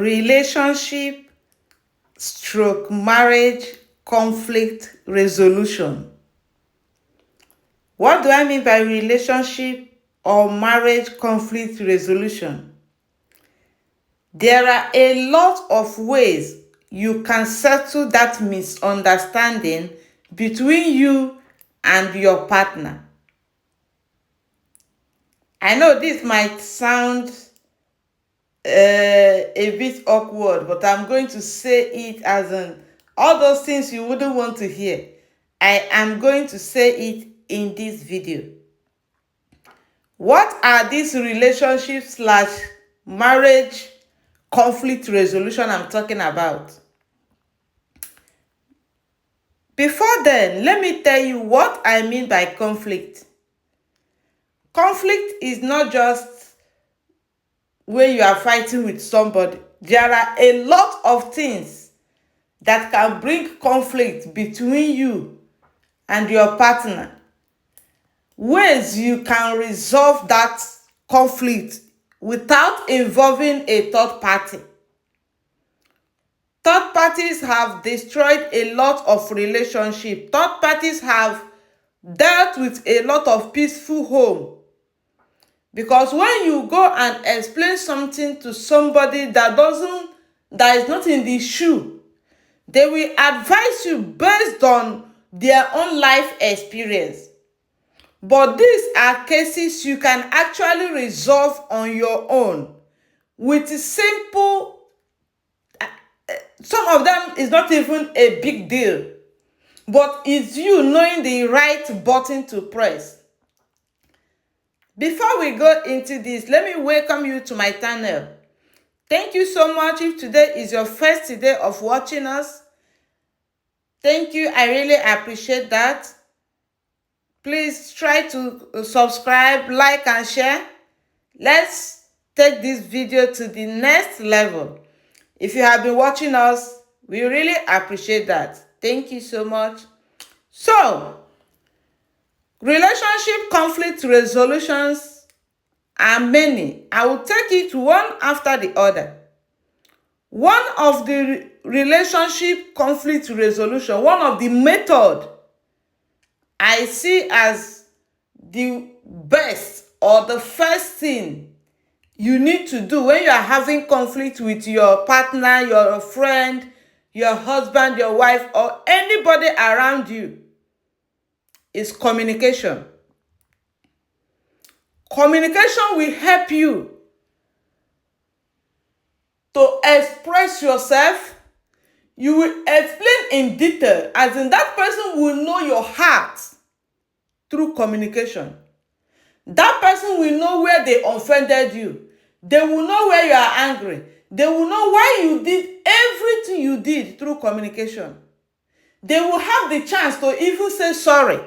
relationship stroke marriage conflict resolution. What do I mean by relationship or marriage conflict resolution? There are a lot of ways you can settle that misunderstanding between you and your partner. I know this might sound a bit awkward, but I'm going to say it as in all those things you wouldn't want to hear. I am going to say it in this video. What are these relationship slash marriage conflict resolution I'm talking about? Before then, let me tell you what I mean by conflict. Conflict is not just when you are fighting with somebody. There are a lot of things that can bring conflict between you and your partner. Ways you can resolve that conflict without involving a third party. Third parties have destroyed a lot of relationships. Third parties have dealt with a lot of peaceful home. Because when you go and explain something to somebody that is not in the shoe, they will advise you based on their own life experience. But these are cases you can actually resolve on your own with simple, some of them is not even a big deal, but it's you knowing the right button to press. Before we go into this, let me welcome you to my channel. Thank you so much if today is your first day of watching us. Thank you, I really appreciate that. Please try to subscribe, like, and share. Let's take this video to the next level. If you have been watching us, we really appreciate that. Thank you so much. So, relationship conflict resolutions are many. I will take it one after the other. One of the relationship conflict resolution, one of the method I see as the best or the first thing you need to do when you are having conflict with your partner, your friend, your husband, your wife, or anybody around you is communication. Communication will help you to express yourself. You will explain in detail, as in that person will know your heart through communication. That person will know where they offended you. They will know where you are angry. They will know why you did everything you did through communication. They will have the chance to even say sorry.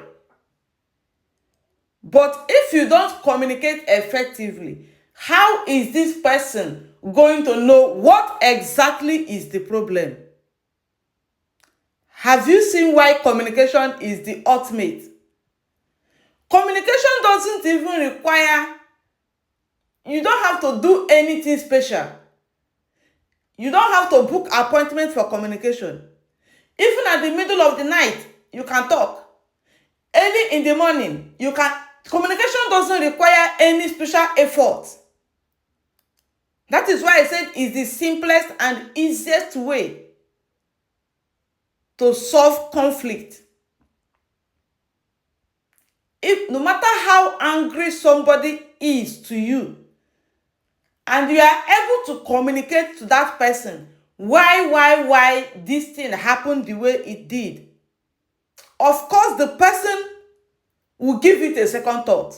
But if you don't communicate effectively, how is this person going to know what exactly is the problem? Have you seen why communication is the ultimate? Communication doesn't even require, you don't have to do anything special. You don't have to book appointment for communication. Even at the middle of the night, you can talk. Early in the morning, you can. Communication doesn't require any special effort. That is why I said it's the simplest and easiest way to solve conflict. If no matter how angry somebody is to you, and you are able to communicate to that person why this thing happened the way it did, of course the person will give it a second thought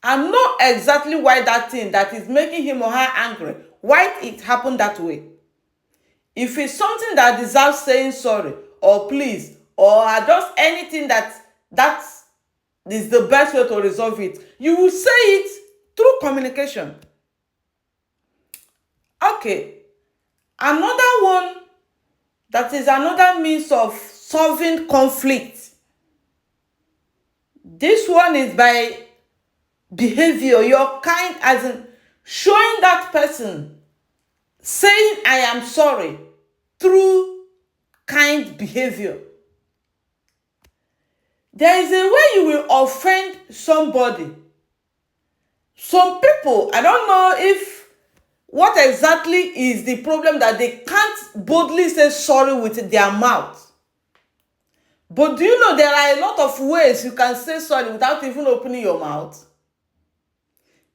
and know exactly why that thing that is making him or her angry, why it happened that way. If it's something that deserves saying sorry or please or just anything that is the best way to resolve it, you will say it through communication. Okay, another one that is another means of solving conflict. This one is by behavior, your kind, as in showing that person saying I am sorry through kind behavior. There is a way you will offend somebody. Some people, I don't know if what exactly is the problem, that they can't boldly say sorry with their mouth. But do you know there are a lot of ways you can say sorry without even opening your mouth?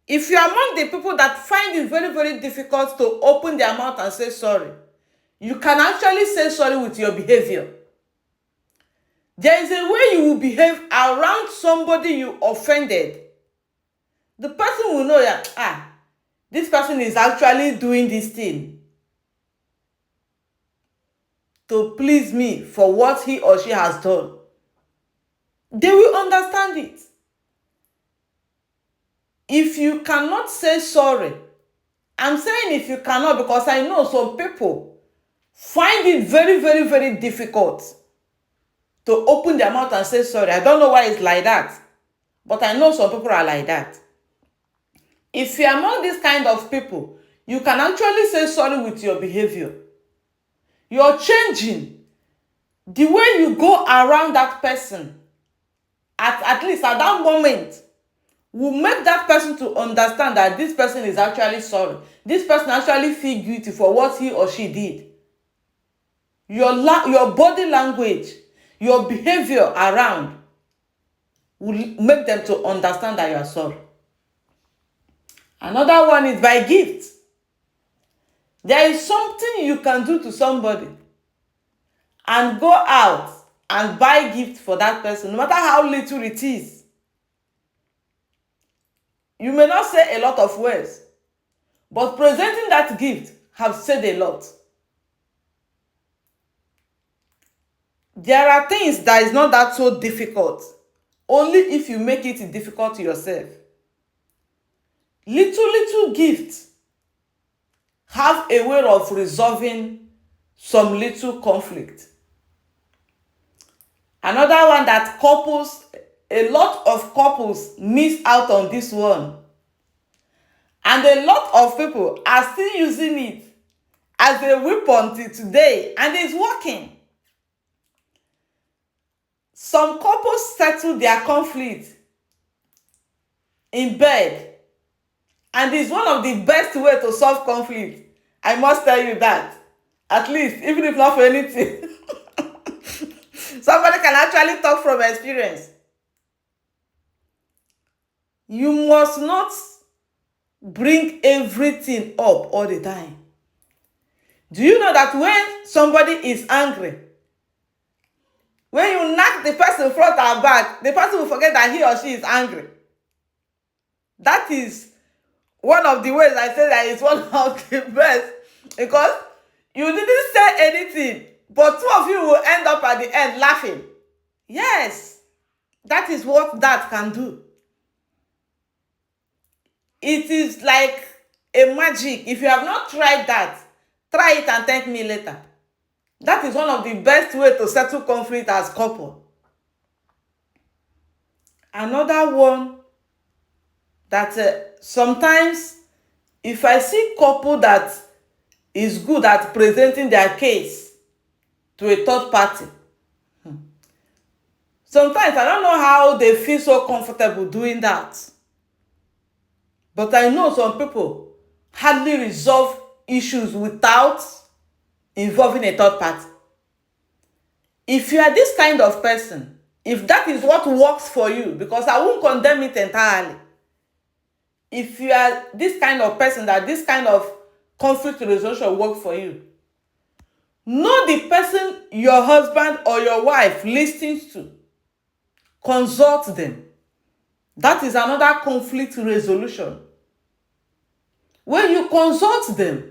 If you are among the people that find it very, very difficult to open their mouth and say sorry, you can actually say sorry with your behavior. There is a way you will behave around somebody you offended. The person will know that, this person is actually doing this thing to please me for what he or she has done. They will understand it. If you cannot say sorry, I'm saying if you cannot, because I know some people find it very, very, very difficult to open their mouth and say sorry. I don't know why it's like that, but I know some people are like that. If you're among this kind of people, you can actually say sorry with your behavior. You're changing the way you go around that person, at least at that moment, will make that person to understand that this person is actually sorry. This person actually feel guilty for what he or she did. Your body language, your behavior around will make them to understand that you are sorry. Another one is by gift. There is something you can do to somebody and go out and buy gift for that person, no matter how little it is. You may not say a lot of words, but presenting that gift have said a lot. There are things that is not that so difficult, only if you make it difficult to yourself. Little gifts have a way of resolving some little conflict. Another one that a lot of couples miss out on this one. And a lot of people are still using it as a weapon till today, and it's working. Some couples settle their conflict in bed, and it's one of the best ways to solve conflict. I must tell you that. At least, even if not for anything. Somebody can actually talk from experience. You must not bring everything up all the time. Do you know that when somebody is angry, when you knock the person front and back, the person will forget that he or she is angry? That is one of the ways I say that is one of the best, because you didn't say anything, but two of you will end up at the end laughing. Yes, that is what that can do. It is like a magic. If you have not tried that, try it and thank me later. That is one of the best ways to settle conflict as couple. Another one that sometimes, if I see couple that is good at presenting their case to a third party, sometimes I don't know how they feel so comfortable doing that. But I know some people hardly resolve issues without involving a third party. If you are this kind of person, if that is what works for you, because I won't condemn it entirely. If you are this kind of person that this kind of conflict resolution works for you, know the person your husband or your wife listens to. Consult them. That is another conflict resolution. When you consult them,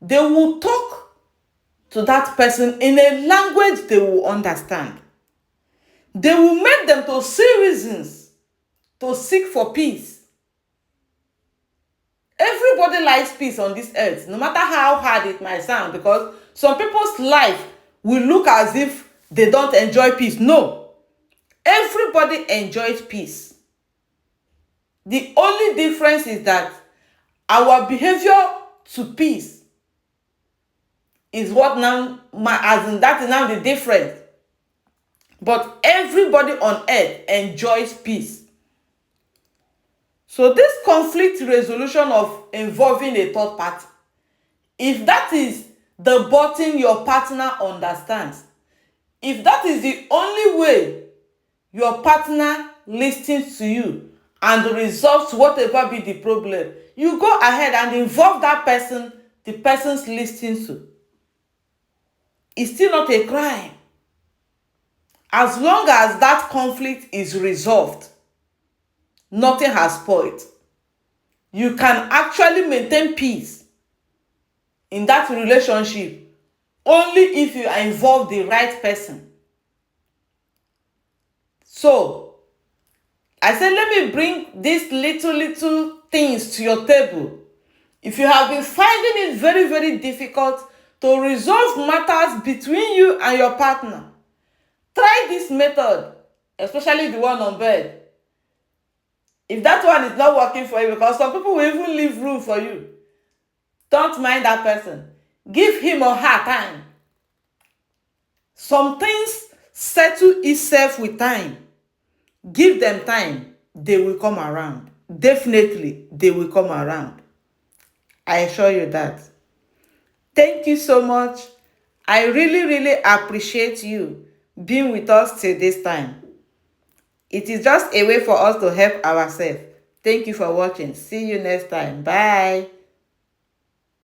they will talk to that person in a language they will understand. They will make them to see reasons to seek for peace. Everybody likes peace on this earth, no matter how hard it might sound, because some people's life will look as if they don't enjoy peace. No, everybody enjoys peace. The only difference is that our behavior to peace is what now, as in that is now the difference. But everybody on earth enjoys peace. So this conflict resolution of involving a third party, if that is the button your partner understands, if that is the only way your partner listens to you and resolves whatever be the problem, you go ahead and involve that person the person's listening to. It's still not a crime. As long as that conflict is resolved, nothing has spoiled. You can actually maintain peace in that relationship only if you involve the right person. So, I said, let me bring these little things to your table. If you have been finding it very, very difficult to resolve matters between you and your partner, try this method, especially the one on bed. If that one is not working for you, because some people will even leave room for you, don't mind that person. Give him or her time. Some things settle itself with time. Give them time. They will come around. Definitely, they will come around. I assure you that. Thank you so much. I really, really appreciate you being with us till this time. It is just a way for us to help ourselves. Thank you for watching. See you next time. Bye.